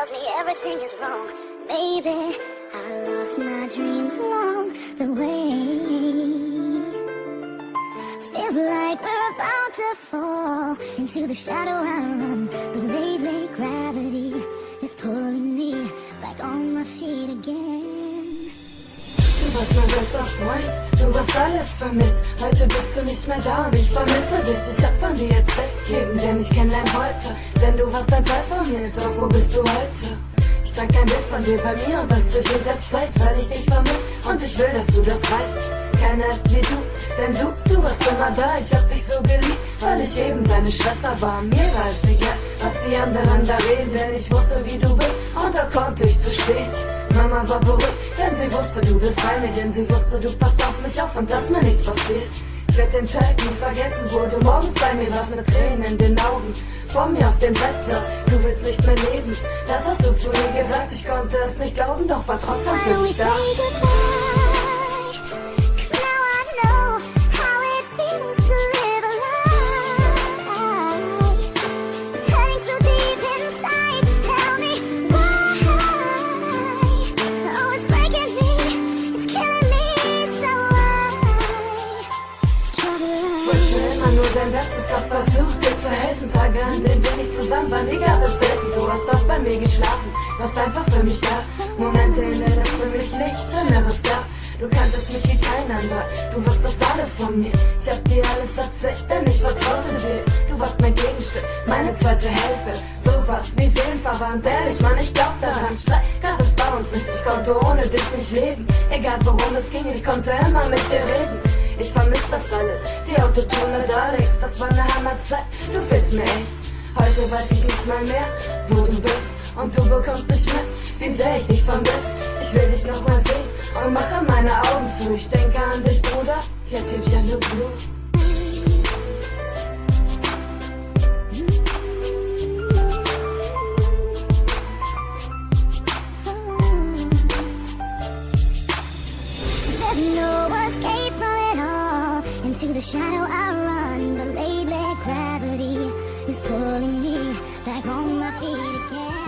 tells me everything is wrong. Maybe I lost my dreams along the way. Feels like we're about to fall into the shadow I run, but lately gravity is pulling me back on my feet again. Du warst mein bester Freund, du warst alles für mich. Heute bist du nicht mehr da und ich vermisse dich. Ich hab von dir erzählt, jedem, der mich kennenlernen wollte. Denn du warst ein Teil von mir, doch wo bist du heute? Ich trag kein Bild von dir bei mir und das zu jeder Zeit, weil ich dich vermiss und ich will, dass du das weißt. Keiner ist wie du, denn du warst immer da. Ich hab dich so geliebt, weil ich eben deine Schwester war. Mir war es egal, was die anderen da reden, denn ich wusste, wie du bist und da konnte ich zu stehen. Mama war beruhigt, denn sie wusste, du bist bei mir, denn sie wusste, du passt auf mich auf und dass mir nichts passiert. Ich werd den Tag nie vergessen, wo du morgens bei mir warst mit Tränen in den Augen, vor mir auf dem Bett saß, du willst nicht mehr leben. Das hast du zu mir gesagt, ich konnte es nicht glauben, doch war trotzdem für mich da. Dein Bestes, hab versucht, dir zu helfen. Tage, an denen wir nicht zusammen waren, die gab es selten. Du hast oft bei mir geschlafen, warst einfach für mich da. Momente, in denen es für mich nichts Schöneres gab. Du kanntest mich wie kein anderer, du wusstest alles von mir. Ich hab dir alles erzählt, denn ich vertraute dir. Du warst mein Gegenstück, meine zweite Hälfte. Sowas wie seelenverwandt, ehrlich, Mann, ich glaub daran. Streit gab es bei uns nicht, ich konnte ohne dich nicht leben. Egal worum es ging, ich konnte immer mit dir reden. Ich vermiss das alles, die Autotune da legst, das war eine Hammerzeit, du fehlst mir echt. Heute weiß ich nicht mal mehr, wo du bist und du bekommst nicht mit, wie sehr ich dich vermiss. Ich will dich noch mal sehen und mache meine Augen zu. Ich denke an dich, Bruder, ja, Tippchen, du Blue. Into the shadow I run, but lately gravity is pulling me back on my feet again.